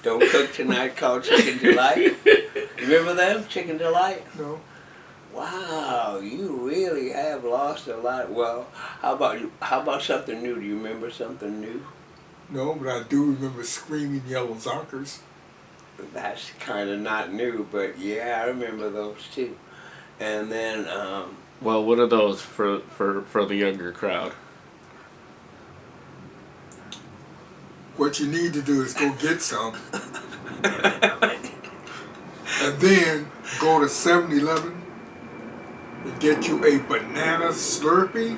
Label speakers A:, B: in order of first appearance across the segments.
A: Don't Cook Tonight called Chicken Delight. Remember them? Chicken Delight?
B: No.
A: Wow, you really have lost a lot. Well, how about you? How about something new? Do you remember something new?
B: No, but I do remember Screaming Yellow Zonkers.
A: That's kind of not new, but yeah, I remember those too. And then,
C: Well, what are those for the younger crowd?
B: What you need to do is go get some. And then go to 7-Eleven and get you a banana Slurpee.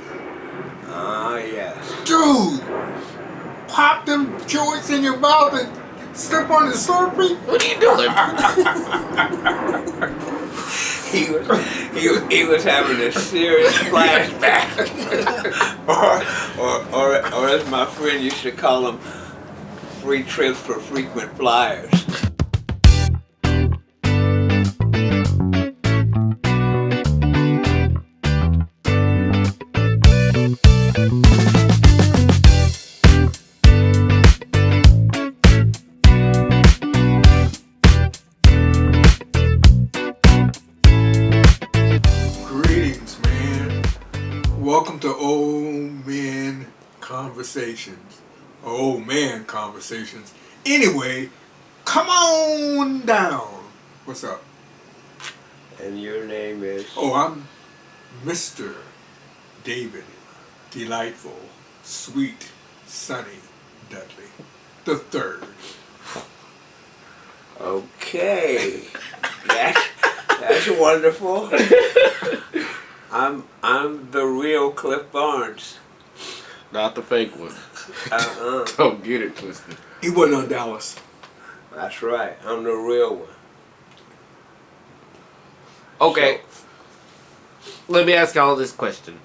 A: ah, yes.
B: Dude! Pop them joints in your mouth and step on the Slurpee.
C: What are you doing?
A: He was having a serious flashback, or as my friend used to call them, free trips for frequent flyers.
B: Greetings, man. Welcome to Old Men Conversations. Or Old Man Conversations. Anyway, come on down. What's up?
A: And your name is?
B: Oh, I'm Mr. David Delightful, Sweet, Sunny Dudley the Third.
A: Okay. That's wonderful. I'm the real Cliff Barnes.
C: Not the fake one.
A: Uh-uh.
C: Don't get it twisted.
B: He wasn't on Dallas.
A: That's right. I'm the real one.
C: Okay. Let me ask y'all this question.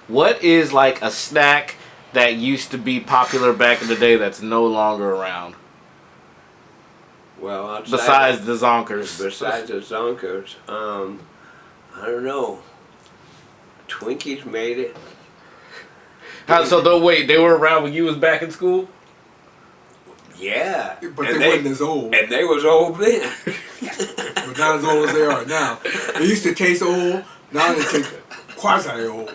C: What is like a snack that used to be popular back in the day that's no longer around?
A: Well,
C: Besides the Zonkers.
A: Besides the Zonkers, I don't know. Twinkies made it.
C: So wait, they were around when you was back in school?
A: Yeah.
B: But
A: And
B: they wasn't as old.
A: And they was old then.
B: But not as old as they are now. They used to taste old, now they taste quasi-old.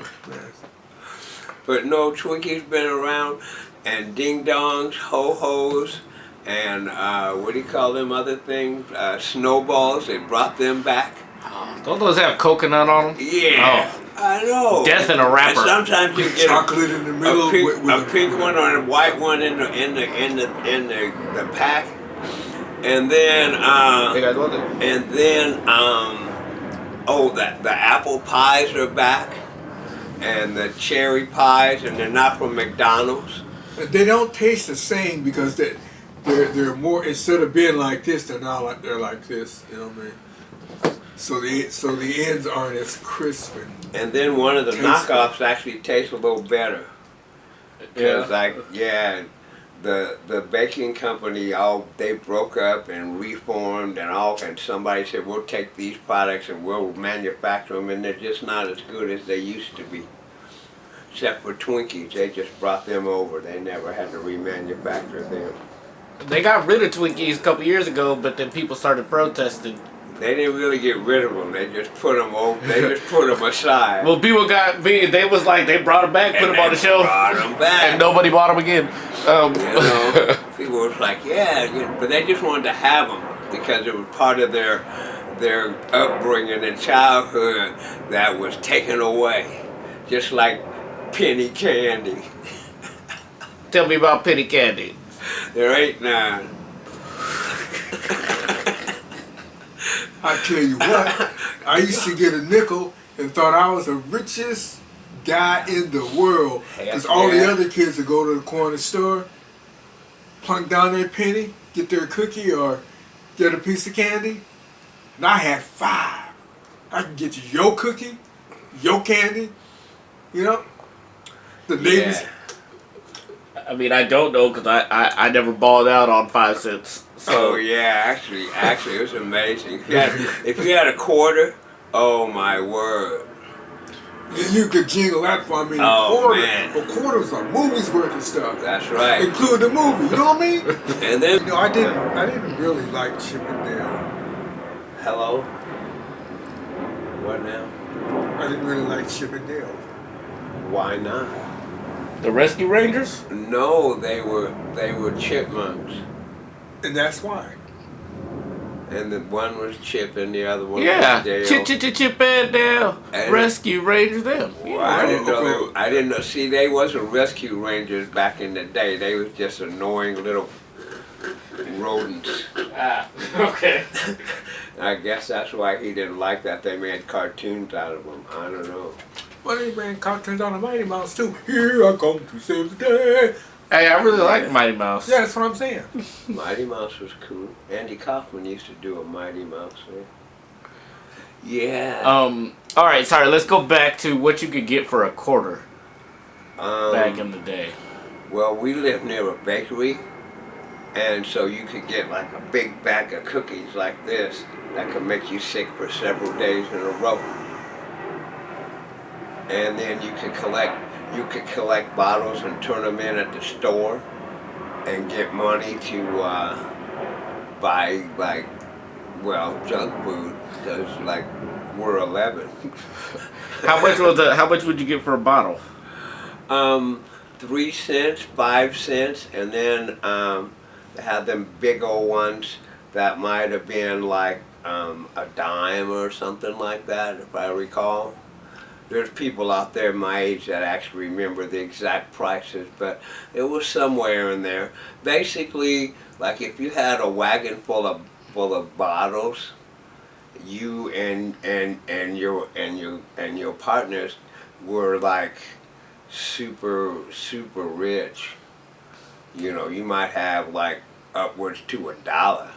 A: But no, Twinkies been around, and Ding Dongs, Ho-Hos, and what do you call them other things? Snowballs, they brought them back.
C: Don't those have coconut on them?
A: Yeah.
C: Oh.
A: I know.
C: Death in a wrapper.
A: And sometimes you get
B: Chocolate in the middle
A: a pink,
B: with
A: a pink one or a white one in the pack, and then
C: Hey guys, what
A: the apple pies are back, and the cherry pies, and they're not from McDonald's.
B: They don't taste the same because they're more, instead of being like this, they're like this. You know what I mean? So the ends aren't as crisp
A: And then one of the knockoffs actually tastes a little better. Because the baking company, they broke up and reformed and somebody said, we'll take these products and we'll manufacture them, and they're just not as good as they used to be. Except for Twinkies, they just brought them over. They never had to remanufacture them.
C: They got rid of Twinkies a couple years ago, but then people started protesting.
A: They didn't really get rid of them. They just put them over. They just put them aside.
C: Well, people they was like, they brought them back, put them on the shelf,
A: brought them back,
C: and nobody bought them again.
A: People was like, but they just wanted to have them because it was part of their upbringing and childhood that was taken away, just like penny candy.
C: Tell me about penny candy.
A: There ain't none.
B: I tell you what, I used to get a nickel and thought I was the richest guy in the world. Because all the other kids would go to the corner store, plunk down their penny, get their cookie or get a piece of candy. And I had 5. I can get you your cookie, your candy, you know? The neighbors.
A: Yeah.
C: I mean, I don't know because I never balled out on 5 cents. So.
A: Oh yeah, actually, it was amazing. If you had a quarter, oh my word.
B: You could jingle that for me. A quarter's a movie's worth of stuff.
A: That's right.
B: Include the movie. You know what I mean?
A: And then
B: I didn't really like Chip and Dale.
A: hello. What now?
B: I didn't really like Chip and Dale.
A: Why not?
C: The Rescue Rangers?
A: No, they were chipmunks,
B: And that's why.
A: and the one was Chip and the other one
C: Yeah.
A: was Dale.
C: Chip and Dale.
A: And-
C: Rescue Rangers, them.
A: Well, I didn't know. I didn't know. See, they wasn't rescue rangers back in the day. They was just annoying little rodents.
C: Ah, okay.
A: I guess that's why he didn't like that. They made cartoons out of them. I don't know.
B: Well, they ran cartoons on the Mighty Mouse too. Here I come to save the day.
C: Hey, I really like Mighty Mouse.
B: Yeah, that's what I'm saying.
A: Mighty Mouse was cool. Andy Kaufman used to do a Mighty Mouse. Yeah.
C: All right, sorry. Let's go back to what you could get for a quarter back in the day.
A: Well, we lived near a bakery, and so you could get like a big bag of cookies like this that could make you sick for several days in a row. And then you could collect bottles and turn them in at the store and get money to buy junk food because like we're 11.
C: How much would you get for a bottle?
A: 3 cents, 5 cents, and then they had them big old ones that might have been like a dime or something like that, if I recall. There's people out there my age that actually remember the exact prices, but it was somewhere in there. Basically, like if you had a wagon full of bottles, you and your partners were like super rich. You know, you might have like upwards to $1.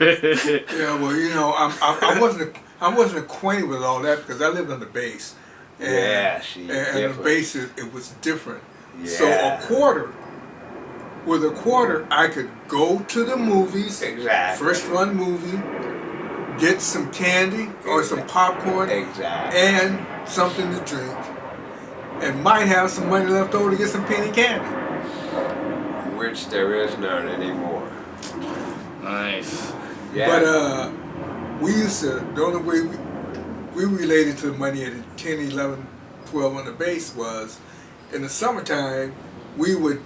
B: Yeah, well, I wasn't acquainted with all that because I lived on the base. And,
A: Yeah, see,
B: and the base it was different.
A: Yeah.
B: So with a quarter, I could go to the movies,
A: Exactly.
B: first run movie, get some candy or some popcorn,
A: Exactly.
B: and something to drink, and might have some money left over to get some penny candy.
A: Which there is none anymore.
C: Nice.
A: Yeah.
B: But we used to, the only way we related to the money at 10, 11, 12 on the base was in the summertime we would,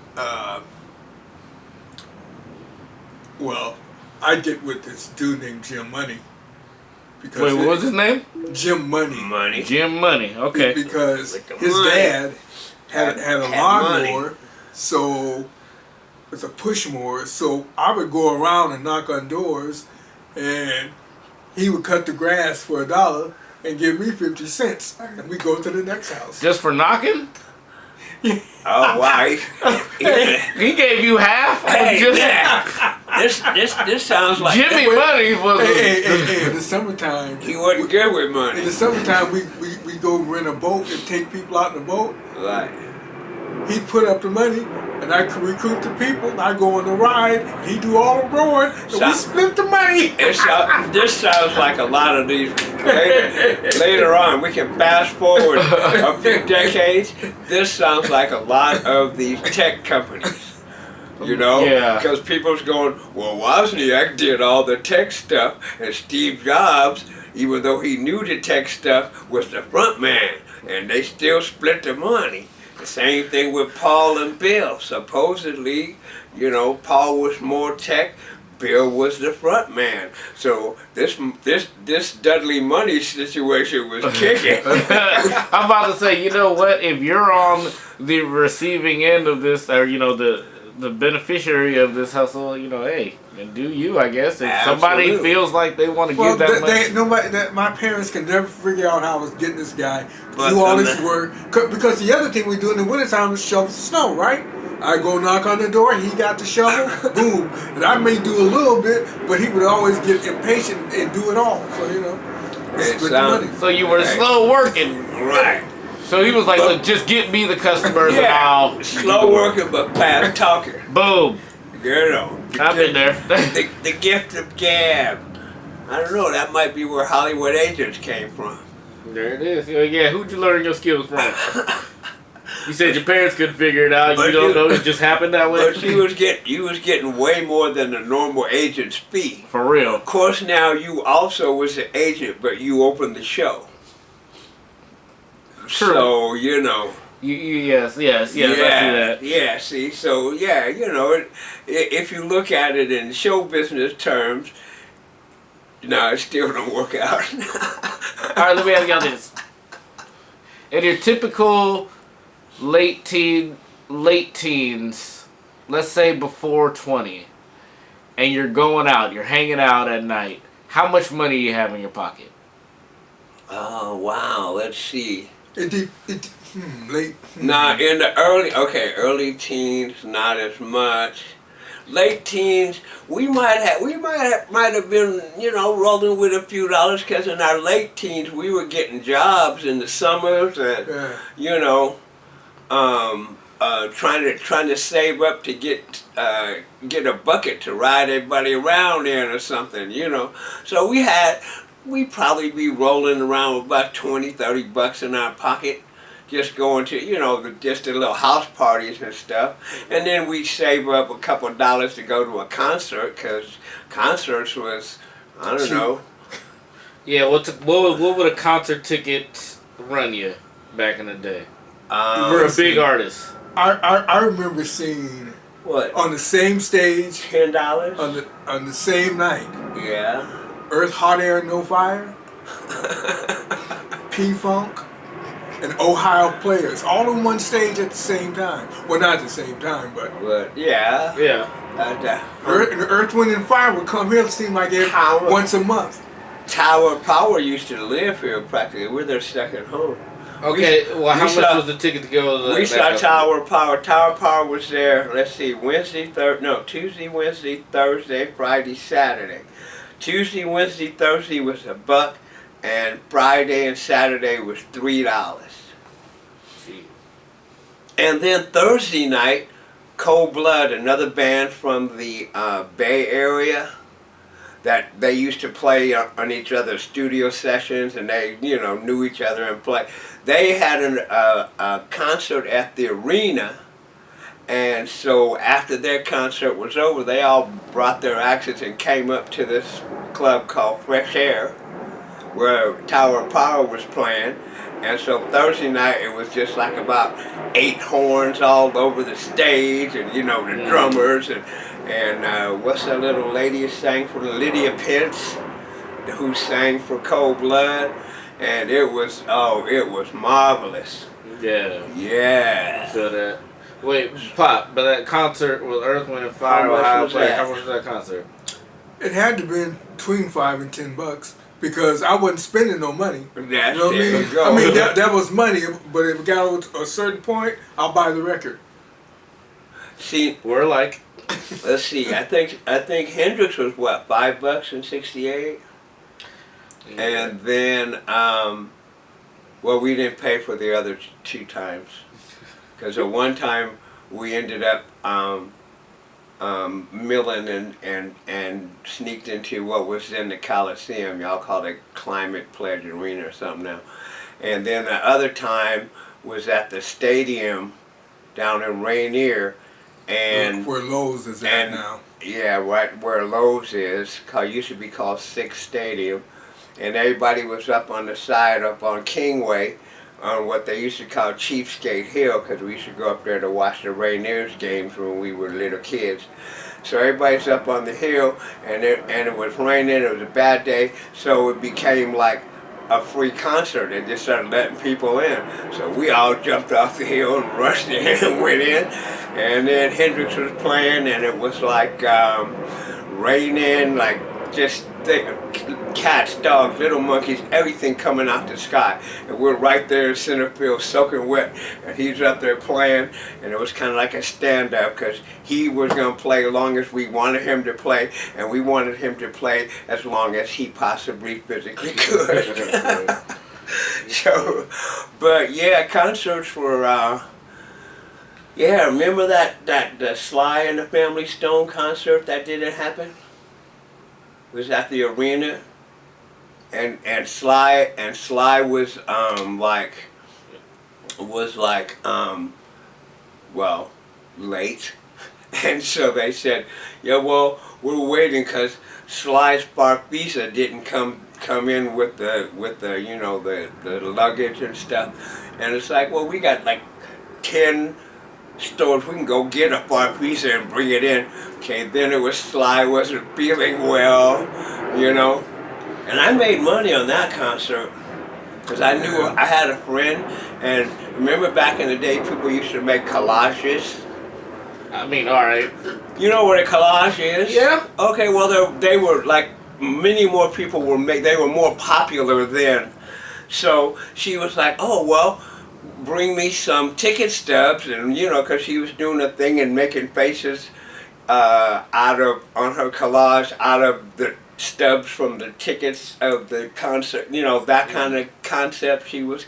B: I'd get with this dude named Jim Money. Because
C: Wait, what was his name?
B: Jim Money.
A: Money.
C: Jim Money. Okay.
B: Because
A: With the
B: his
A: money.
B: dad had a
A: Had
B: lawnmower,
A: money.
B: so it's a push mower. So I would go around and knock on doors, and he would cut the grass for $1 and give me 50 cents, and we go to the next house.
C: Just for knocking?
A: Oh wow.
C: He gave you half? Or
A: Hey,
C: just
A: yeah. This sounds like
C: Jimmy Money was
B: Hey, in the summertime,
A: he wasn't good with
B: in
A: money.
B: the summertime we go rent a boat and take people out in the boat.
A: Right.
B: He put up the money, and I could recruit the people, and I go on the ride, and he do all the rowing, and we split the money.
A: This sounds like a lot of these. Later on, we can fast forward a few decades. This sounds like a lot of these tech companies. You know?
C: Yeah.
A: Because people's going, well, Wozniak did all the tech stuff, and Steve Jobs, even though he knew the tech stuff, was the front man, and they still split the money. The same thing with Paul and Bill. Supposedly, you know, Paul was more tech, Bill was the front man. So this Dudley Money situation was kicking.
C: I'm about to say, you know what? If you're on the receiving end of this, or you know the beneficiary of this hustle, you know, hey, and do you? I guess if somebody
A: Absolutely.
C: feels like they want to
B: Well,
C: give that money,
B: my parents can never figure out how I was getting this guy to
A: But
B: do all
A: the
B: this
A: ma-
B: work. Because the other thing we do in the wintertime is shovel snow, right? I go knock on the door, he got the shovel, boom. And I may do a little bit, but he would always get impatient and do it all. So, you know, split the
A: sounds-
B: money.
C: so you were
A: Right.
C: slow working.
A: Right.
C: So he was like, look, just get me the customers and
A: Yeah.
C: I'll
A: Slow working but fast talking.
C: boom.
A: You know.
C: I've been there.
A: The gift of gab. I don't know, that might be where Hollywood agents came from.
C: There it is. Yeah, who'd you learn your skills from? You said your parents couldn't figure it out. You don't know it just happened that way.
A: But you was getting way more than the normal agent's fee.
C: For real.
A: Of course, now you also was the agent, but you opened the show.
C: True.
A: So you know.
C: Yes, I see that.
A: Yeah, see, so yeah, you know, if you look at it in show business terms, no, it still don't work out.
C: All right, let me ask y'all this: in your typical late teens, let's say before 20, and you're going out, you're hanging out at night, how much money do you have in your pocket?
A: Oh wow, let's see.
B: Late.
A: Nah, in the early teens, not as much. Late teens, we might have been, you know, rolling with a few dollars, because in our late teens we were getting jobs in the summers and you know, trying to save up to get a bucket to ride everybody around in or something, you know. So we'd probably be rolling around with about $20-$30 in our pocket, just going to, you know, just the little house parties and stuff. And then we'd save up a couple of dollars to go to a concert, because concerts was, I don't know.
C: Yeah, what would a concert ticket run you back in the day? You were a big artist.
B: I remember seeing
A: what
B: on the same stage,
A: $10
B: on the same night.
A: Yeah.
B: Earth, Hot Air, No Fire, P-Funk, and Ohio Players, all on one stage at the same time. Well, not at the same time, but
A: yeah.
B: Earth, Wind, and Fire would come here. It seemed like once a month.
A: Tower Power used to live here practically. We're their second home.
C: Okay, how much was the ticket to go?
A: We saw Tower Power. Tower Power was there, let's see, Tuesday, Wednesday, Thursday, Friday, Saturday. Tuesday, Wednesday, Thursday was $1, and Friday and Saturday was $3. And then Thursday night, Cold Blood, another band from the Bay Area, that they used to play on each other's studio sessions, and they, you know, knew each other and play. They had a concert at the arena, and so after their concert was over, they all brought their axes and came up to this club called Fresh Air, where Tower of Power was playing. And so Thursday night, it was just like about 8 horns all over the stage, and you know, the drummers, and what's that little lady who sang for Lydia Pence, who sang for Cold Blood, and it was marvelous. Yeah.
C: So that. Wait, Pop, but that concert with Earth, Wind, and Fire, how much was that concert?
B: It had to be between $5 and $10, because I wasn't spending no money.
A: You
B: know what I mean? I mean, that was money, but if it got to a certain point, I'll buy the record.
A: See,
C: we're like,
A: let's see. I think Hendrix was what, $5 in '68, and then well, we didn't pay for the other 2 times, because at one time we ended up milling and sneaked into what was in the Coliseum. Y'all call it Climate Pledge Arena or something now. And then the other time was at the stadium down in Rainier, and
B: where Lowe's is at now.
A: Yeah, right where Lowe's is. Used to be called Six Stadium, and everybody was up on the side up on Kingway, on what they used to call Chiefsgate Hill, because we used to go up there to watch the Rainiers games when we were little kids. So everybody's up on the hill, and it was raining. It was a bad day, so it became like a free concert. They just started letting people in. So we all jumped off the hill and rushed in and went in. And then Hendrix was playing, and it was like raining, like just cats, dogs, little monkeys, everything coming out the sky. And we're right there in center field soaking wet, and he's up there playing, and it was kind of like a stand-up, because he was going to play as long as we wanted him to play, and we wanted him to play as long as he possibly physically could. So, but yeah, concerts were, yeah, remember the Sly and the Family Stone concert that didn't happen? Was at the arena. and Sly was well, late. And so they said, yeah, well, we're waiting because Sly's Spark Visa didn't come in with the the luggage and stuff. And it's like, well, we got like 10 stores. We can go get a Spark Visa and bring it in. Okay, then it was Sly wasn't feeling well, And I made money on that concert. Because I knew I had a friend, and remember back in the day, people used to make collages.
C: I mean, all right.
A: You know what a collage is?
C: Yeah.
A: Okay, well, they were like many more people were they were more popular then. So she was like, oh well, bring me some ticket stubs, and because she was doing a thing and making faces on her collage out of the stubs from the tickets of the concert, that kind of concept she was.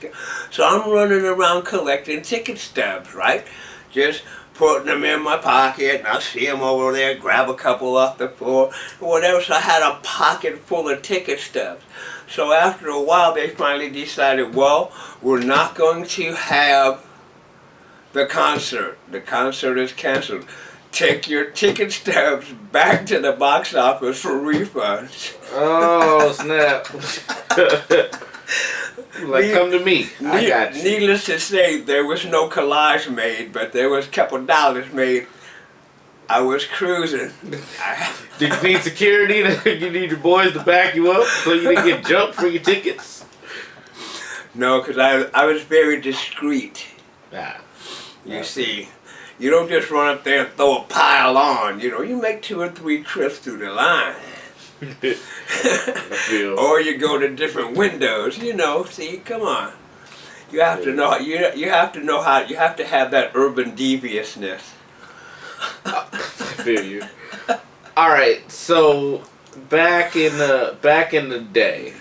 A: So I'm running around collecting ticket stubs, right? Just putting them in my pocket, and I see them over there, grab a couple off the floor, or whatever. So I had a pocket full of ticket stubs. So after a while, they finally decided, well, we're not going to have the concert. The concert is canceled. Take your ticket stubs back to the box office for refunds.
C: Oh, snap. Come to me. I got you.
A: Needless to say, there was no collage made, but there was a couple dollars made. I was cruising.
C: Did you need security? You need your boys to back you up so you didn't get jumped for your tickets?
A: No, because I was very discreet.
C: Ah.
A: You see. You don't just run up there and throw a pile on. You make 2 or 3 trips through the line. Or you go to different windows. See, come on. You have to know. You have to know how. You have to have that urban deviousness.
C: I feel you. All right. So back in the day,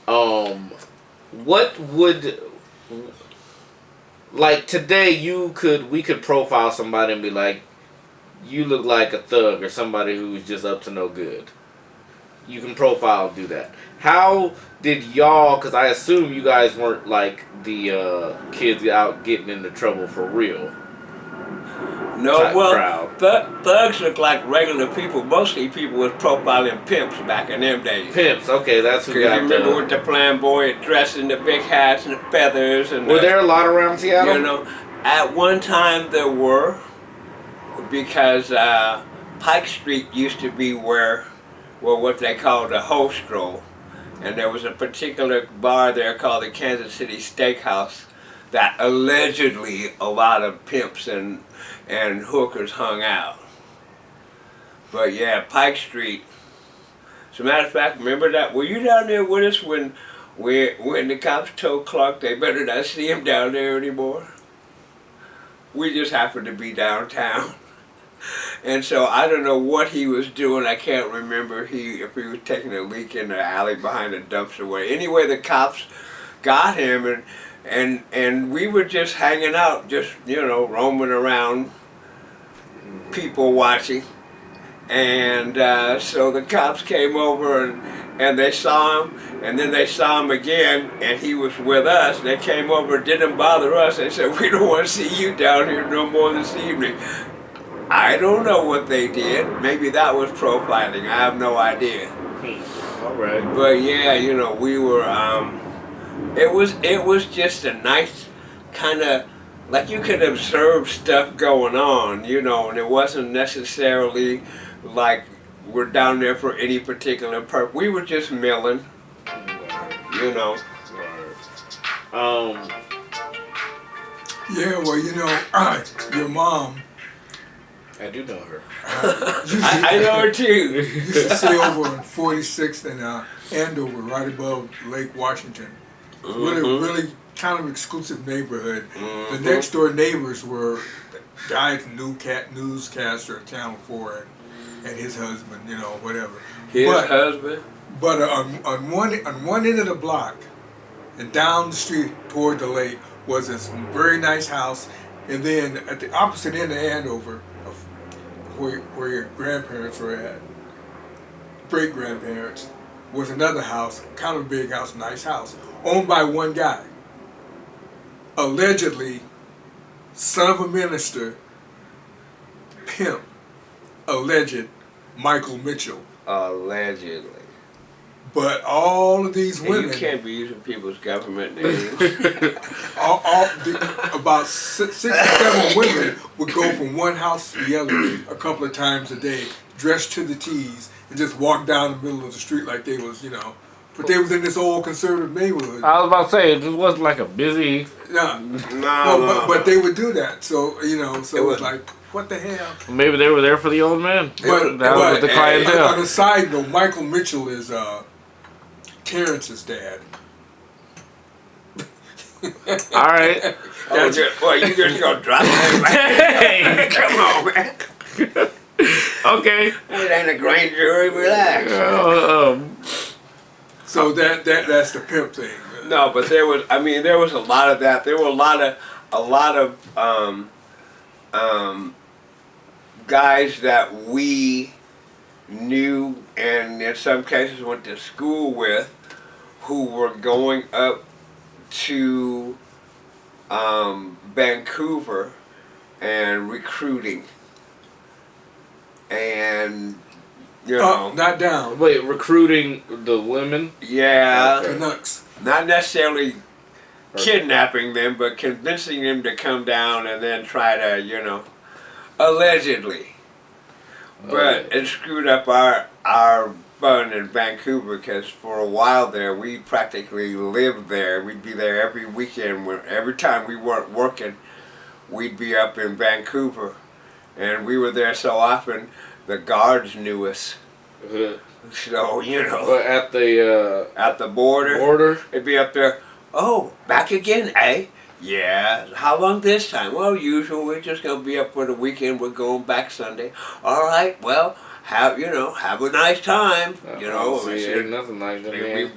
C: what would like today we could profile somebody and be like, you look like a thug or somebody who's just up to no good. You can profile, do that. How did y'all, because I assume you guys weren't like the kids out getting into trouble for real.
A: No, well, thugs look like regular people. Mostly people was profiling pimps back in them days.
C: Pimps, okay, that's who got.
A: You remember with the flamboyant dress and the big hats and the feathers and.
C: Were there a lot around Seattle?
A: At one time there were, because Pike Street used to be where what they called the Hostro, and there was a particular bar there called the Kansas City Steakhouse that allegedly a lot of pimps and hookers hung out. But yeah, Pike Street. As a matter of fact, remember that? Were you down there with us when the cops told Clark they better not see him down there anymore? We just happened to be downtown. And so I don't know what he was doing. I can't remember if he was taking a leak in the alley behind the dumpster. Anyway, the cops got him, and we were just hanging out, just roaming around, people watching. And so the cops came over and they saw him, and then they saw him again, and he was with us. They came over, didn't bother us. They said, we don't want to see you down here no more this evening. I don't know what they did. Maybe that was profiling. I have no idea.
C: All right.
A: But yeah, we were. It was just a nice kind of like you could observe stuff going on, and it wasn't necessarily like we're down there for any particular purpose. We were just milling,
C: Right.
B: Yeah, well, your mom.
C: I do know her.
A: I know her too.
B: Used to stay over on 46th and Andover, right above Lake Washington. Really kind of exclusive neighborhood.
A: Mm-hmm.
B: The next door neighbors were the guy from newscaster at Channel 4 and his husband, whatever.
A: His husband?
B: But on one end of the block and down the street toward the lake was this very nice house, and then at the opposite end of Andover, where your grandparents were at, great grandparents, was another house, kind of a big house, nice house, owned by one guy. Allegedly, son of a minister, pimp, alleged Michael Mitchell.
A: Allegedly.
B: But all of these
A: Hey,
B: women,
A: you can't be using people's government names.
B: about 6 or 7 women would go from one house to the other a couple of times a day, dressed to the T's, and just walk down the middle of the street like they was, but they was in this old conservative neighborhood.
C: I was about to say, it wasn't like a busy...
B: No, but they would do that. So, so it was like, what the hell?
C: Maybe they were there for the old man.
B: But
C: That was the clientele.
B: on a side note, Michael Mitchell is Terrence's dad.
C: All right.
A: You just gonna drop it? Come on, man.
C: Okay.
A: It ain't a grand jury, relax.
B: So that's the pimp thing.
A: No, but there was a lot of that. There were a lot of guys that we knew and in some cases went to school with who were going up to Vancouver and recruiting. And,
B: not down.
C: Wait, recruiting the women?
A: Yeah.
B: Canucks.
A: Not necessarily kidnapping them, but convincing them to come down and then try to, allegedly. But it screwed up our fun in Vancouver because for a while there we practically lived there. We'd be there every weekend. Every time we weren't working, we'd be up in Vancouver. And we were there so often, the guards knew us. So,
C: At the
A: border, it'd be up there, oh, back again, eh? Yeah, how long this time? Well, usual, we're just going to be up for the weekend, we're going back Sunday. All right, well, have a nice time,
C: ain't nothing like that, man.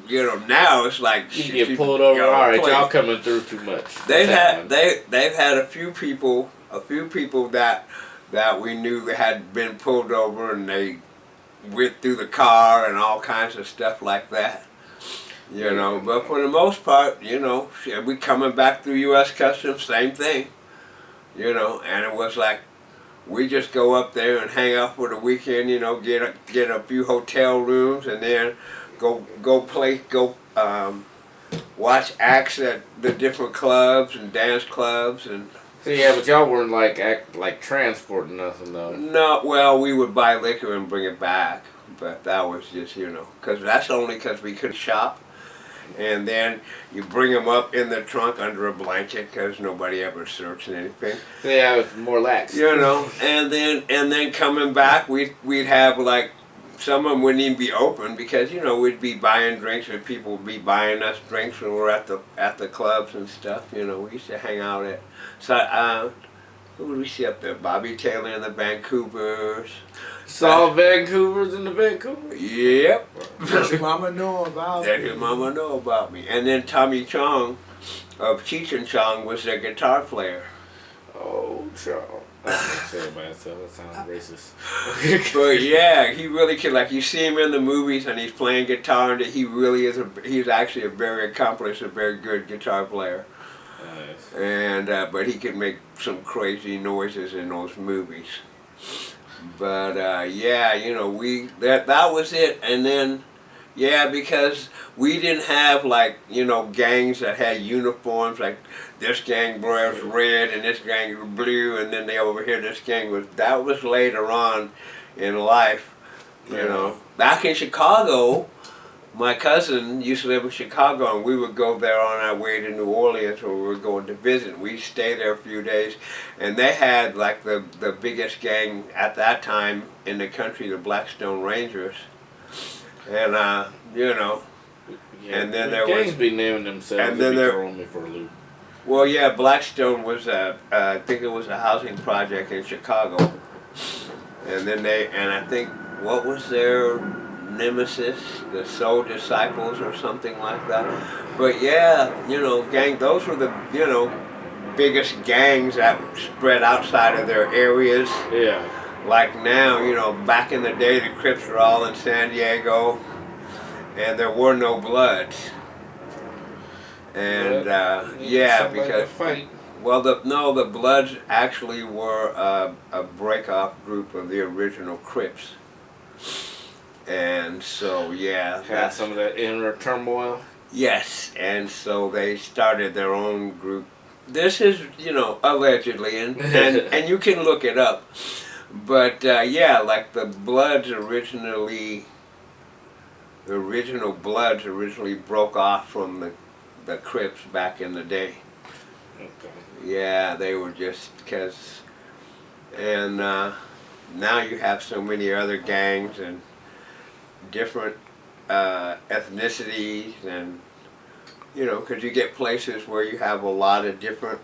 A: Now it's like...
C: You get pulled over, all right, y'all coming through too much.
A: They've had a few people that we knew that had been pulled over and they went through the car and all kinds of stuff like that. But for the most part, we coming back through U.S. Customs, same thing. And it was like, we just go up there and hang out for the weekend, get a few hotel rooms and then go watch acts at the different clubs and dance clubs and...
C: Yeah, but y'all weren't like transporting nothing though.
A: No, well, we would buy liquor and bring it back, but that was just because that's only because we could shop, and then you bring them up in the trunk under a blanket because nobody ever searched anything.
C: Yeah, it was more lax.
A: And then coming back, we'd have like some of them wouldn't even be open because we'd be buying drinks and people would be buying us drinks when we're at the clubs and stuff. We used to hang out at. So, who would we see up there? Bobby Taylor and the Vancouvers.
C: Saw Vancouvers in the Vancouver?
A: Yep.
B: Does your mama know about
A: Does your mama know about me? And then Tommy Chong of Cheech and Chong was their guitar player.
C: Oh, Chong. I can't say it by itself. That sounds racist.
A: But yeah, he really could. Like you see him in the movies and he's playing guitar, and he really is. He's actually a very accomplished, a very good guitar player.
C: Nice.
A: And but he could make some crazy noises in those movies. But that was it. And then because we didn't have gangs that had uniforms like this gang wears red and this gang was blue, and then over here this gang was later on in life. Back in Chicago. My cousin used to live in Chicago, and we would go there on our way to New Orleans when we were going to visit. We'd stay there a few days, and they had the biggest gang at that time in the country, the Blackstone Rangers. And and then there
C: gangs
A: was
C: be naming themselves. And then they're throwing me for a loop.
A: Well, yeah, Blackstone was I think it was a housing project in Chicago, and then I think what was their nemesis, the Soul Disciples or something like that. But yeah, gang, those were the, biggest gangs that spread outside of their areas.
C: Yeah.
A: Like now, back in the day, the Crips were all in San Diego. and there were no Bloods. And yeah, because
C: fight.
A: well, the Bloods actually were a break-off group of the original Crips, and so yeah,
C: Had some of that inner turmoil.
A: yes, and so they started their own group. This is, allegedly, and you can look it up. But yeah, like the original Bloods originally broke off from the Crips back in the day.
C: Okay.
A: Yeah, they were just because, and now you have so many other gangs and different ethnicities, and because you get places where you have a lot of different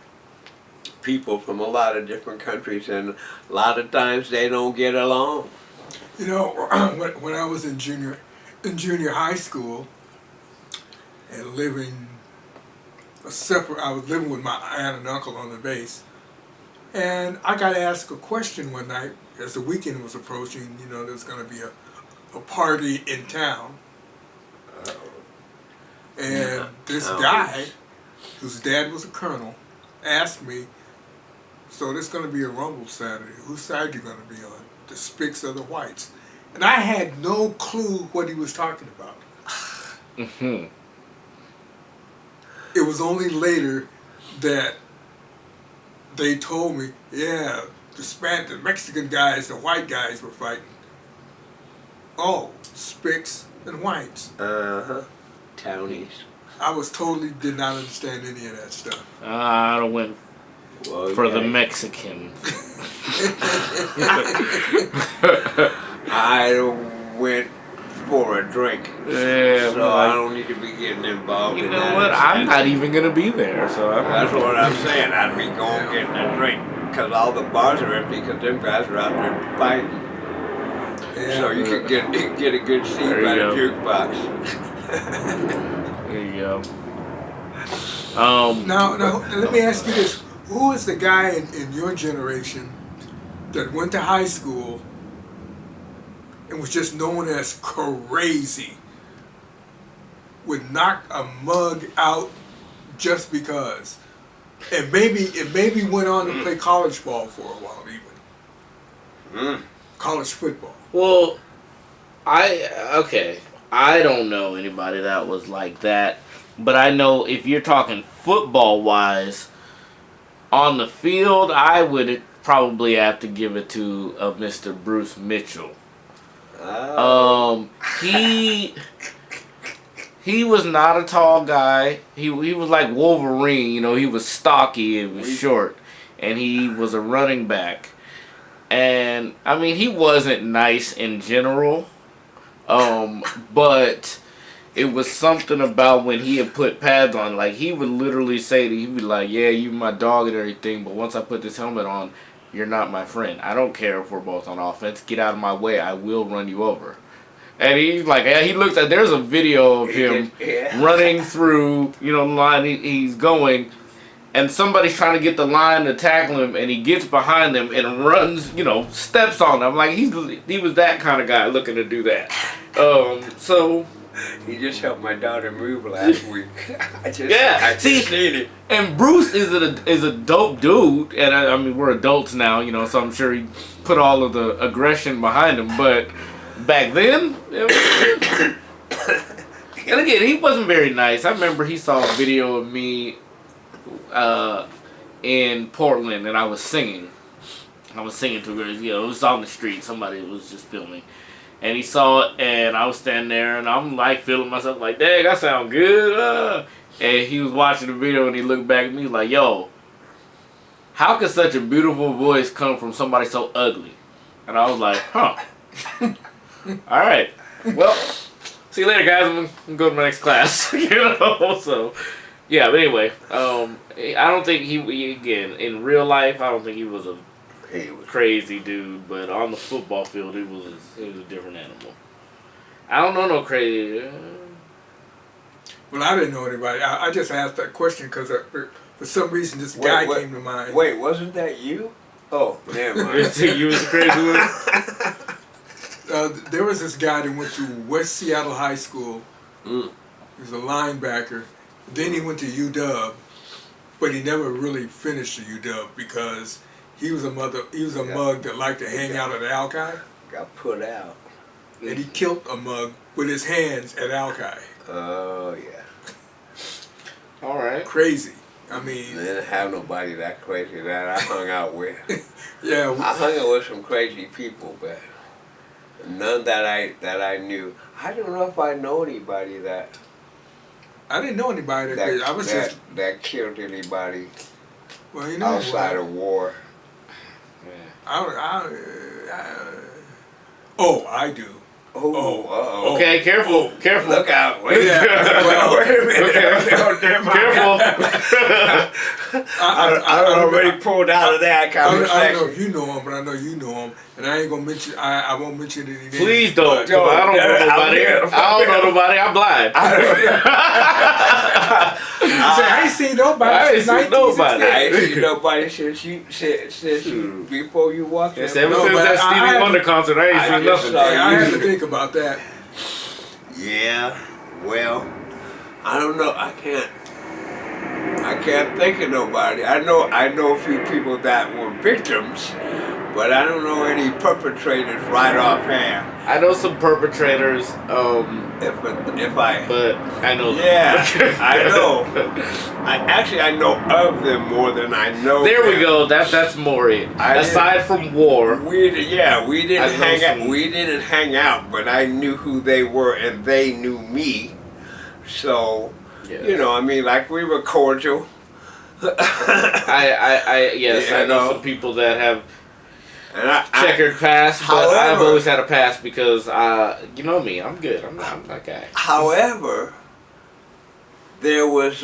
A: people from a lot of different countries, and a lot of times they don't get along.
B: When I was in junior high school and I was living with my aunt and uncle on the base, and I got asked a question one night as the weekend was approaching. There's going to be a party in town, and this guy, whose dad was a colonel, asked me, "So there's going to be a rumble Saturday. Whose side you going to be on? The Spics or the Whites?" And I had no clue what he was talking about.
C: Mm-hmm.
B: It was only later that they told me, yeah, the Mexican guys, the white guys were fighting. Oh, Spics and Whites.
A: Townies.
B: I did not understand any of that stuff.
C: I went for the Mexican.
A: I went for a drink.
C: Yeah,
A: so I don't need to be getting involved in that.
C: You know what? I'm not even going to be there. So
A: that's what I'm saying. I'd be going getting a drink because all the bars are empty because them guys are out there fighting. Yeah, so you could get a good seat by the jukebox.
C: There you go.
B: Now, let me ask you this. Who is the guy in your generation that went to high school and was just known as crazy, would knock a mug out just because, and maybe went on to play college ball for a while even, college football?
C: Well, I don't know anybody that was like that, but I know if you're talking football wise, on the field, I would probably have to give it to Mr. Bruce Mitchell. He was not a tall guy. He was like Wolverine. He was stocky. He was short, and he was a running back. And I mean, he wasn't nice in general, but it was something about when he had put pads on. Like, he would literally say he'd be like, "Yeah, you my dog and everything, but once I put this helmet on, you're not my friend. I don't care if we're both on offense. Get out of my way. I will run you over." And he's like, there's a video of him running through, the line he's going, and somebody's trying to get the line to tackle him, and he gets behind them and runs, steps on them. Like, he was that kind of guy looking to do that. So
A: he just helped my daughter move last week. I just need it.
C: And Bruce is a dope dude, and I mean, we're adults now, so I'm sure he put all of the aggression behind him, but back then, and again, he wasn't very nice. I remember he saw a video of me in Portland, and I was singing. To her, it was on the street. Somebody was just filming. And he saw it, and I was standing there, and I'm like feeling myself like, dang, I sound good. And he was watching the video, and he looked back at me like, yo, how could such a beautiful voice come from somebody so ugly? And I was like, huh. All right. Well, see you later, guys. I'm going to go to my next class. So, yeah, but anyway, I don't think again, in real life, I don't think he was a crazy dude, but on the football field, he was a different animal. I don't know no crazy.
B: Well, I didn't know anybody. I just asked that question because for some reason this guy came to mind.
A: Wait, wasn't that you? Oh, never mind.
C: You was the crazy one?
B: There was this guy that went to West Seattle High School
A: Mm.
B: He was a linebacker. Then he went to UW, but he never really finished at UW because he was a mug that liked to hang out at Alki,
A: Got put out.
B: and he killed a mug with his hands at Alki.
A: Oh, yeah.
C: All right.
B: Crazy. I mean,
A: I didn't have nobody that crazy that I hung out with.
B: yeah.
A: I hung out with some crazy people, but none that I knew. I don't know if I know anybody that
B: I didn't know anybody that crazy. I was just
A: that killed anybody
B: well, you know,
A: outside of war.
B: I do.
A: Oh,
C: Okay, careful.
A: Look out! Wait,
B: Yeah.
A: wait a minute!
C: Okay.
A: Careful! I already pulled out of that
B: I don't know
A: conversation.
B: if you know him, but I know you know him, and I ain't gonna mention. I won't mention any names.
C: Please don't.
B: but-
C: I don't know nobody. I don't know nobody. I'm blind.
B: I ain't seen nobody.
C: I ain't
B: since
C: seen nobody.
B: 1968.
A: I ain't seen nobody since you before you walked in.
C: Ever since
B: but
C: that
B: I
C: Stevie
B: had
C: Wonder
B: to-
C: concert, I ain't
A: I
C: seen
A: just
C: nothing.
A: saw
B: I had to think about that.
A: Yeah, well, I don't know. I can't think of nobody. I know a few people that were victims, but I don't know any perpetrators right offhand.
C: I know some perpetrators,
A: If I,
C: but I know them.
A: yeah, I know. I know of them more than I know.
C: There we
A: them.
C: go. That's more it.
A: I
C: Aside from war,
A: We didn't
C: I know
A: hang out.
C: some-
A: We didn't hang out, but I knew who they were and they knew me. So,
C: yes.
A: you know, I mean, like we were cordial.
C: yes,
A: Yeah,
C: I know
A: no.
C: some people that have
A: And I
C: checkered past, but I've
A: However-
C: always had a past because you know me, I'm good. I'm that guy.
A: however, there was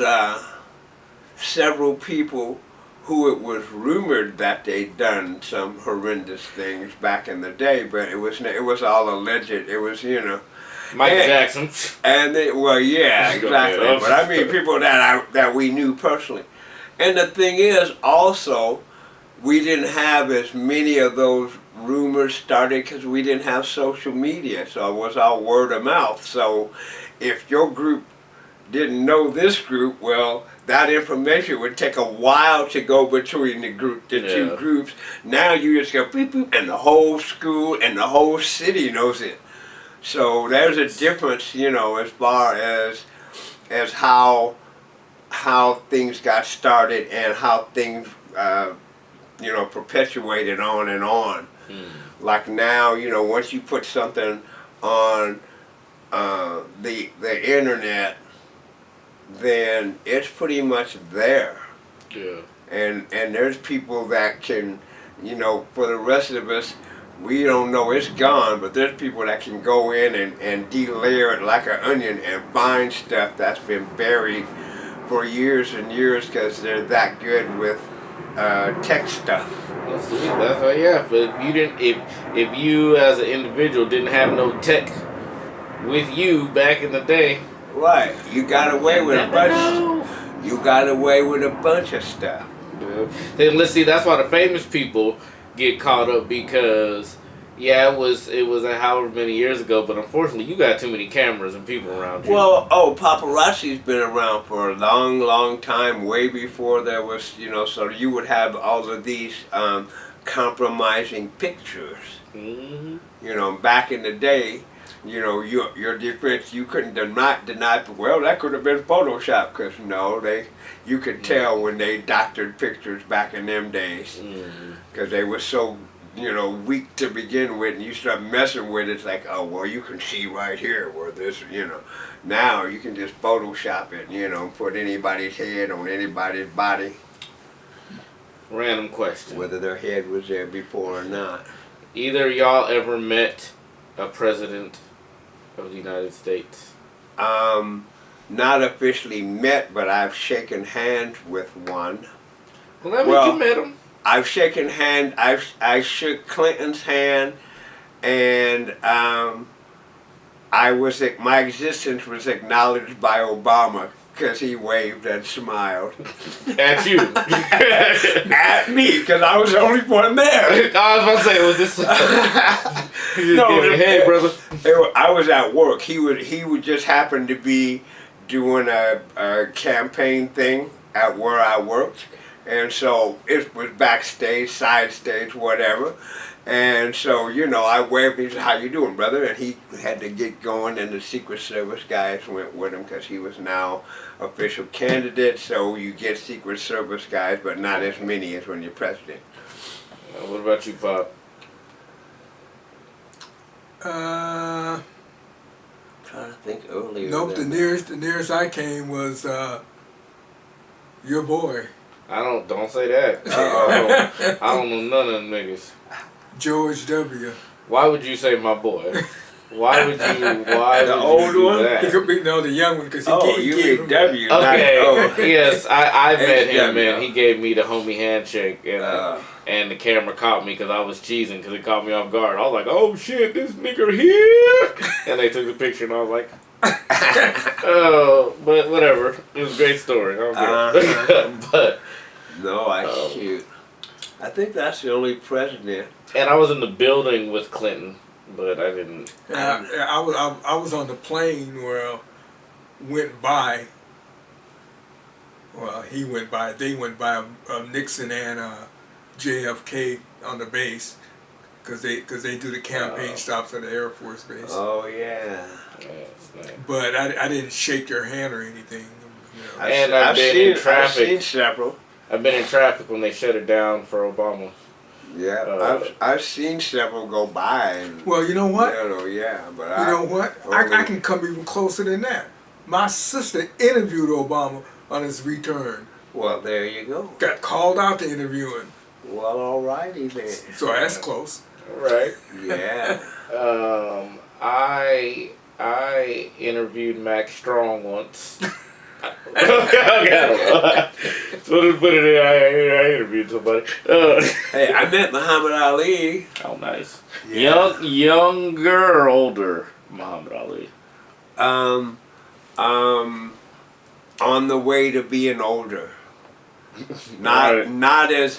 A: several people who it was rumored that they'd done some horrendous things back in the day, but it was all alleged. It was, you know.
C: Michael
A: And-
C: Jackson.
A: And well, yeah,
C: Let's go
A: exactly.
C: there.
A: But I mean, people that we knew personally. And the thing is, also, we didn't have as many of those rumors started because we didn't have social media, so it was all word of mouth. So, if your group didn't know this group, well, that information would take a while to go between the two
C: Yeah.
A: groups. Now you just go beep boop, and the whole school and the whole city knows it. So there's a difference, you know, as far as how things got started and how things, you know, perpetuated on and on. Like now, you know, once you put something on the internet, then it's pretty much there.
C: Yeah.
A: And there's people that can, you know, for the rest of us, we don't know it's gone, but there's people that can go in and de-layer it like an onion and find stuff that's been buried for years and years because they're that good with tech stuff.
C: That's why, yeah. But if you didn't, if you as an individual didn't have no tech with you back in the day,
A: Right, you got away with a bunch.
C: know.
A: You got away with a bunch of stuff.
C: Then let's see. That's why the famous people get caught up because, yeah, it was however many years ago, but unfortunately, you got too many cameras and people around you.
A: Well, paparazzi's been around for a long, long time, way before there was, you know, so you would have all of these compromising pictures.
C: Mm-hmm.
A: You know, back in the day, you know, your defense, you couldn't deny, well, that could have been Photoshop, because, no, you could tell when they doctored pictures back in them days, because they were so, you know, weak to begin with, and you start messing with it, it's like, oh, well, you can see right here where this, you know. Now you can just Photoshop it, you know, put anybody's head on anybody's body,
C: Random question.
A: whether their head was there before or not.
C: Either y'all ever met a president of the United States?
A: Not officially met, but I've shaken hands with one.
C: Well, that means
A: Well,
C: you met him.
A: I've shaken hand. I shook Clinton's hand, and my existence was acknowledged by Obama because he waved and smiled
C: At you.
A: at me because I was the only one there.
C: I was about to say, was this?
A: No,
C: hey, brother.
A: I was at work. He would just happen to be doing a campaign thing at where I worked, and so it was backstage, side stage, whatever. And so, I waved. He said, "How you doing, brother?" And he had to get going, and the Secret Service guys went with him because he was now official candidate. So you get Secret Service guys, but not as many as when you're president.
C: What about you, Pop?
A: Trying to think earlier.
B: Nope. The nearest I came was your boy
C: Don't say that. I don't know none of them niggas.
B: George W.
C: Why would you say my boy? Why would you? Why
A: The
C: would
A: old
C: you do
A: one?
C: that?
B: He could be the young one because
A: You
B: gave
A: mean
B: him
A: W?
C: Okay. Yes, I met him,
A: HW.
C: and he gave me the homie handshake, and the camera caught me because I was cheesing because it caught me off guard. I was like, "Oh shit, this nigga here!" And they took the picture, and I was like, "Oh," but whatever. It was a great story. I don't care. But
A: No, shoot. I think that's the only president.
C: and I was in the building with Clinton, but I didn't.
B: I was on the plane where went by. Well, he went by. They went by Nixon and JFK on the base because they do the campaign stops at the Air Force Base.
A: Oh yeah.
B: But I didn't shake their hand or anything.
C: And I've been in traffic.
A: I've seen several.
C: I've been in traffic when they shut it down for Obama.
A: Yeah, I've seen several go by. And,
B: Well, you know what?
A: But
B: You know what? I can come even closer than that. My sister interviewed Obama on his return.
A: Well, there you go.
B: Got called out to interview him.
A: Well, alrighty then.
B: So that's close.
C: Right.
A: Yeah.
C: I interviewed Max Strong once. Okay, I don't know. So to put it in, I interviewed somebody.
A: Hey, I met Muhammad Ali.
C: Oh, nice.
A: Yeah.
C: Younger or older Muhammad Ali?
A: On the way to being older. Not as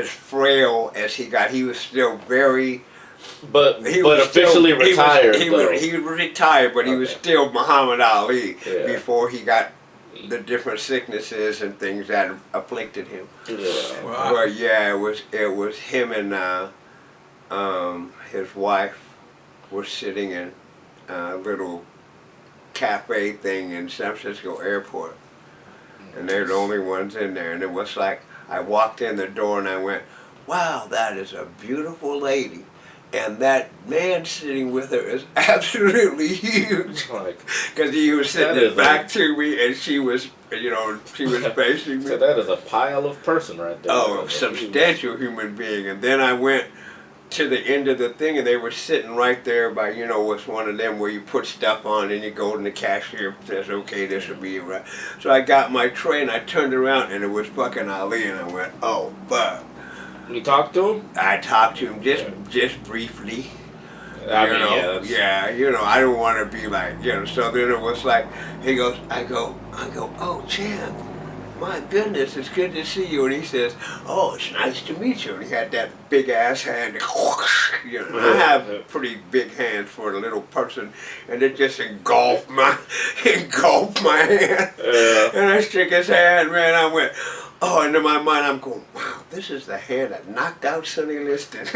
A: frail as he got. He was still very.
C: But officially retired.
A: He was retired, but he was still Muhammad Ali before he got the different sicknesses and things that afflicted him.
C: Yeah.
B: Wow.
A: Well, yeah, it was him and his wife were sitting in a little cafe thing in San Francisco airport, and they're the only ones in there. And it was like I walked in the door and I went, "Wow, that is a beautiful lady." And that man sitting with her is absolutely huge. Because he was sitting back to me and she was facing me.
C: So that is a pile of person right there.
A: Oh, a substantial human being. And then I went to the end of the thing and they were sitting right there by, what's one of them where you put stuff on and you go and the cashier says, "Okay, this will be right." So I got my tray and I turned around and it was fucking Ali and I went, "Oh, fuck."
C: You talked to him?
A: I talked to him just briefly.
C: I
A: don't want to be like, so then it was like, he goes, I go, "Oh, champ, my goodness, it's good to see you." And he says, "Oh, it's nice to meet you." And he had that big ass hand, I have pretty big hands for a little person, and it just engulfed my hand. And I shook his hand, man, I went, oh, and in my mind I'm going, wow, this is the hand that knocked out Sonny Liston.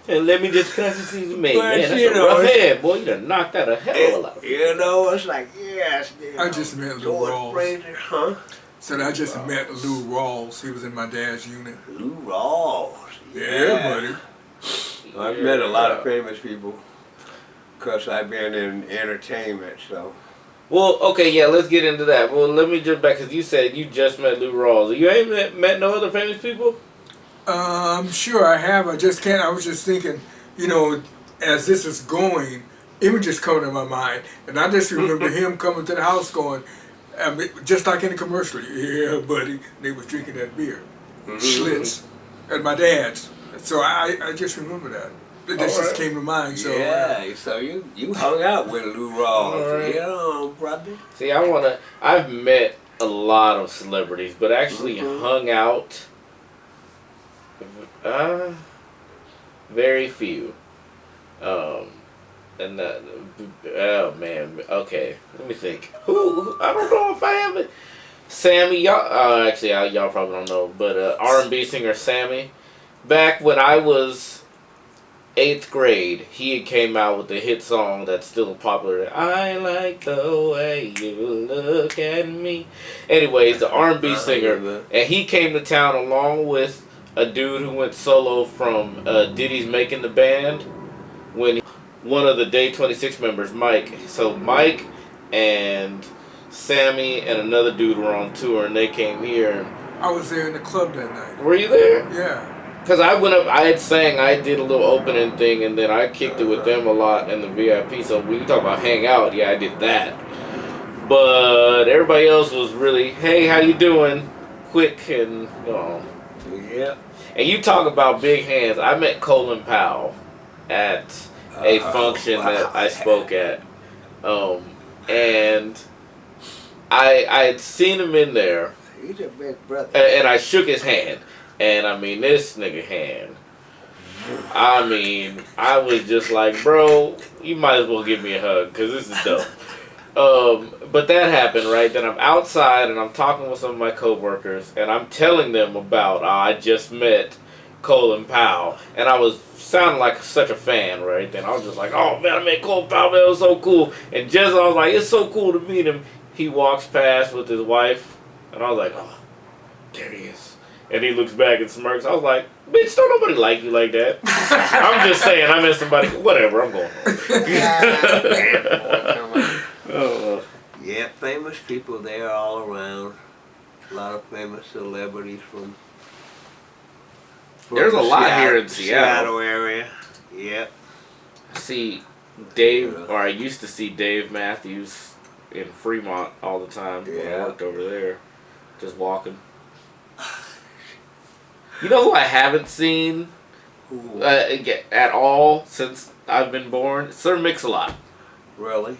C: And let me just pass it to you, man.
A: But,
C: That's a rough head, boy. You done knocked out a hell of a lot.
A: It's like, yes.
B: I just met Lou Rawls.
A: Frazier, huh?
B: So I just met Lou Rawls. He was in my dad's unit.
A: Lou Rawls.
B: Yeah, buddy.
A: I've met a lot of famous people because I've been in entertainment, so.
C: Well, okay, yeah, let's get into that. Well, let me jump back because you said you just met Lou Rawls. You ain't met no other famous people?
B: Sure I have. I just can't. I was just thinking, as this is going, images coming to my mind, and I just remember him coming to the house going, just like in the commercial, "Yeah, buddy." They was drinking that beer, Schlitz, at my dad's. So I just remember that. This just came to mind. So
A: yeah, so you hung out with Lou Rawls, brother.
C: See, I've met a lot of celebrities, but actually hung out. Very few. And that, oh man, okay. Let me think. Who? I don't know if I have it. Sammy, y'all. Actually, y'all probably don't know, but R&B singer Sammy. Back when I was 8th grade, he had came out with a hit song that's still popular. I like the way you look at me. Anyways, the R&B singer, and he came to town along with a dude who went solo from Diddy's Making the Band when one of the Day 26 members, Mike. So Mike and Sammy and another dude were on tour, and they came here.
B: I was there in the club that night.
C: Were you there?
B: Yeah.
C: Because I went up, I did a little opening thing, and then I kicked it with them a lot in the VIP. So when you talk about hang out, yeah, I did that. But everybody else was really, hey, how you doing? Quick and gone.
A: Yeah.
C: And you talk about big hands. I met Colin Powell at a function that I spoke at. And I had seen him in there.
A: He's a big brother.
C: And I shook his hand. And I mean, this nigga hand. I mean, I was just like, bro, you might as well give me a hug, because this is dope. But that happened, right? Then I'm outside and I'm talking with some of my coworkers, and I'm telling them about I just met Colin Powell, and I was sounding like such a fan, right? Then I was just like, oh man, I met Colin Powell, man, it was so cool. And just I was like, it's so cool to meet him. He walks past with his wife, and I was like, oh, there he is. And he looks back and smirks. I was like, bitch, don't nobody like you like that. I'm just saying, I met somebody. Whatever, I'm going home.
A: Yeah, famous people there all around. A lot of famous celebrities from
C: There's a lot
A: Seattle,
C: here in Seattle.
A: area. Yep.
C: See Dave, or I used to see Dave Matthews in Fremont all the time when I worked over there, just walking. You know who I haven't seen at all since I've been born? Sir Mix-a-Lot.
A: Really?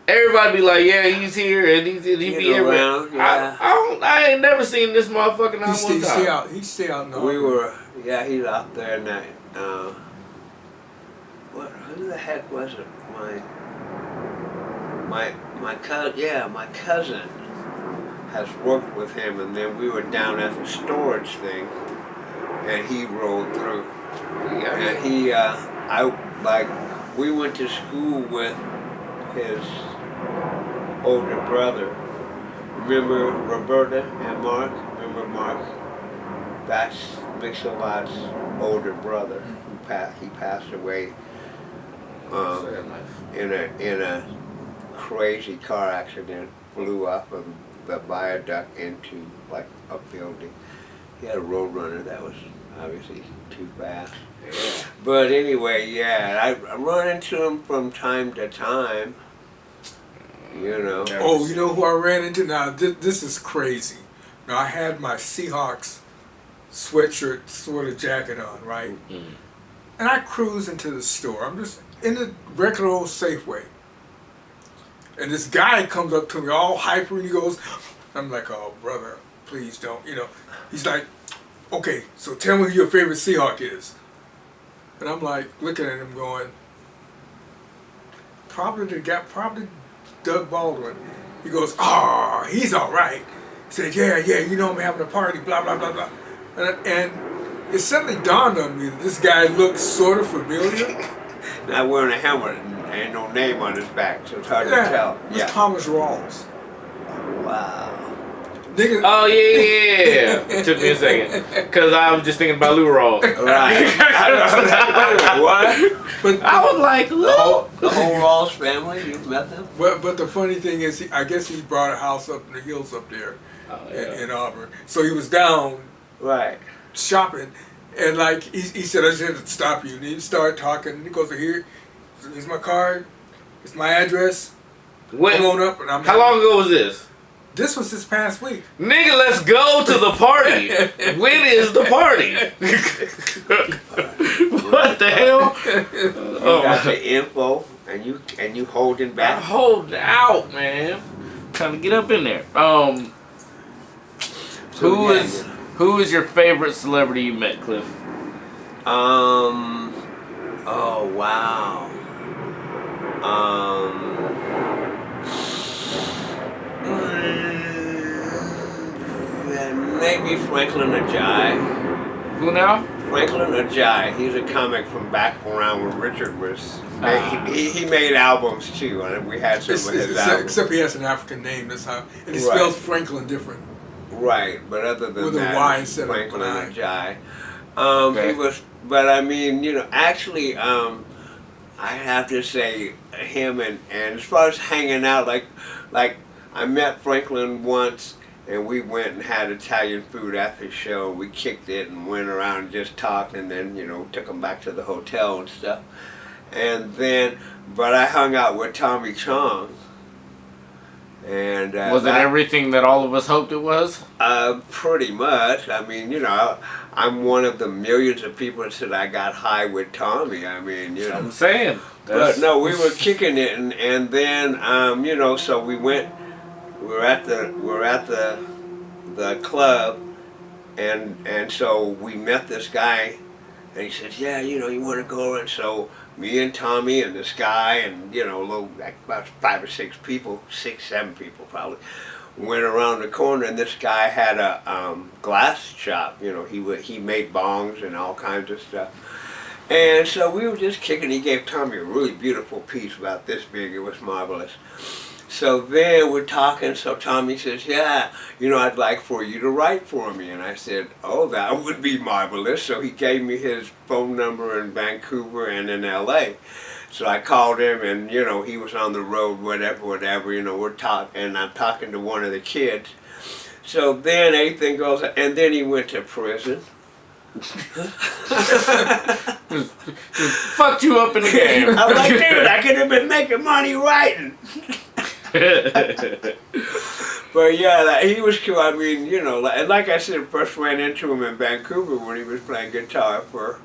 C: Everybody be like, yeah, he's here, and he be around.
A: Yeah.
C: I ain't never seen this motherfucker not one time.
B: He stay out in the
A: He's out there in that, who the heck was it? My cousin has worked with him, and then we were down at the storage thing, and he rolled through. And we went to school with his older brother. Remember Roberta and Mark? Remember Mark? That's Mix-a-Lot's older brother. He passed away in a crazy car accident. Flew off of the viaduct into like a building. He had a roadrunner that was obviously too fast. Yeah. But anyway, yeah, I run into him from time to time. You know.
B: Oh, you know who I ran into? Now this is crazy. Now I had my Seahawks sweatshirt sort of jacket on, right? Mm-hmm. And I cruise into the store. I'm just in the regular old Safeway. And this guy comes up to me all hyper, and he goes, I'm like, oh, brother, please don't, you know. He's like, okay, so tell me who your favorite Seahawk is. And I'm like, looking at him going, probably Doug Baldwin. He goes, oh, he's all right. He said, yeah, you know I'm having a party, blah, blah, blah, blah. And it suddenly dawned on me that this guy looked sort of familiar.
A: Not wearing a helmet and no name on his back, so it's hard to tell.
B: It's Thomas Rawls.
A: Wow.
B: Nigga.
C: Oh, yeah. It took me a second. Because I was just thinking about Lou Rawls.
A: Right. What?
B: But
C: I was like,
A: the whole Rawls family, you've met them?
B: But the funny thing is, I guess he brought a house up in the hills up there in Auburn. So he was down shopping. And like he said, I just had to stop you. And he started talking. And he goes, here's my card. It's my address. Come on up. And
C: how long ago was this?
B: This was this past week.
C: Nigga, let's go to the party. When is the party? What the hell?
A: You got the info, and you holding back.
C: I'm holding out, man. Trying to get up in there. Who is your favorite celebrity you met, Cliff?
A: Oh wow. Maybe Franklin Ajayi.
C: Who now?
A: Franklin Ajayi. He's a comic from back around when Richard was. He made albums too, and we had some of his albums.
B: Except he has an African name. That's how, and he spells Franklin different.
A: Right, but other than
B: with
A: that,
B: a Y instead
A: Franklin
B: of an I.
A: Ajayi. He was, but I mean, actually, I have to say him and as far as hanging out, like I met Franklin once. And we went and had Italian food after the show. We kicked it and went around and just talked, and then took him back to the hotel and stuff. And then, but I hung out with Tommy Chong. And
C: was it everything that all of us hoped it was?
A: Pretty much. I mean, I'm one of the millions of people that said I got high with Tommy. I mean,
C: I'm saying.
A: But no, we were kicking it, and then so we went. We're at the club, and so we met this guy, and he said, yeah, you want to go over? And so me and Tommy and this guy and about 5 or 6 people, 6, 7 people probably, went around the corner, and this guy had a glass shop. He made bongs and all kinds of stuff. And so we were just kicking. He gave Tommy a really beautiful piece about this big. It was marvelous. So then we're talking, so Tommy says, yeah, I'd like for you to write for me. And I said, oh, that would be marvelous. So he gave me his phone number in Vancouver and in L.A. So I called him, and, he was on the road, whatever, we're talking, and I'm talking to one of the kids. So then everything goes, and then he went to prison.
C: just fucked you up in the game.
A: I'm like, dude, I could have been making money writing. But yeah, he was cool. I mean, and like I said, first ran into him in Vancouver when he was playing guitar for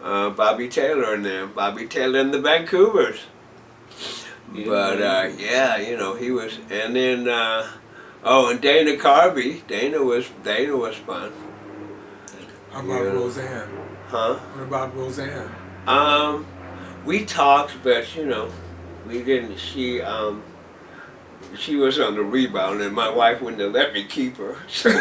A: Bobby Taylor and them. Bobby Taylor and the Vancouvers. Yeah. But yeah, he was, and then and Dana Carvey. Dana was fun.
B: How about Roseanne?
A: Huh?
B: What about Roseanne?
A: We talked, but we didn't. She was on the rebound, and my wife wouldn't have let me keep her. So,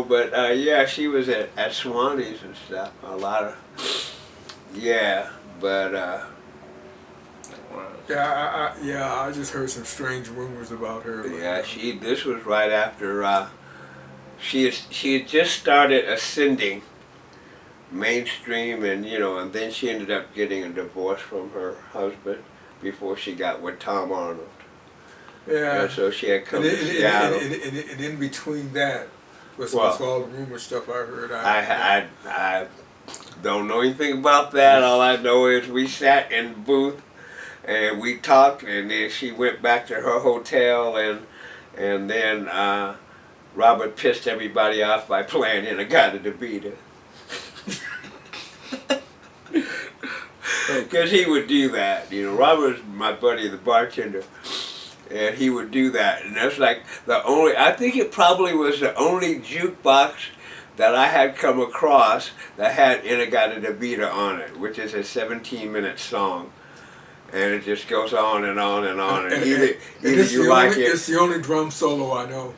A: but yeah, she was at Swanee's and stuff. A lot of, yeah, but.
B: I just heard some strange rumors about her.
A: Yeah, this was right after she had just started ascending mainstream, and and then she ended up getting a divorce from her husband before she got with Tom Arnold.
B: Yeah.
A: And so she had come to Seattle.
B: And in between that was all the rumor stuff I heard.
A: I don't know anything about that. All I know is we sat in the booth and we talked, and then she went back to her hotel, and then Robert pissed everybody off by playing In-A-Gadda-Da-Beat-Da. Because he would do that. Robert was my buddy, the bartender, and he would do that. And that's like I think it probably was the only jukebox that I had come across that had In-A-Gadda-Da-Beat-Da on it, which is a 17-minute song. And it just goes on and on and on. And either you like it.
B: It's the only drum solo I know.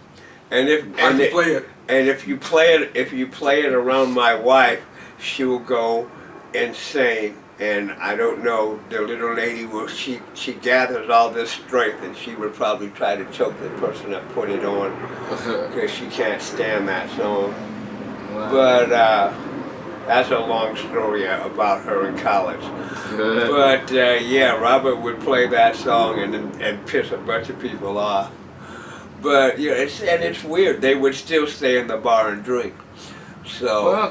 A: And if you play it around my wife, she will go insane. And I don't know, the little lady she gathers all this strength, and she would probably try to choke the person that put it on because she can't stand that song. Wow. But that's a long story about her in college. But yeah, Robert would play that song and piss a bunch of people off. But it's weird. They would still stay in the bar and drink. So. Well,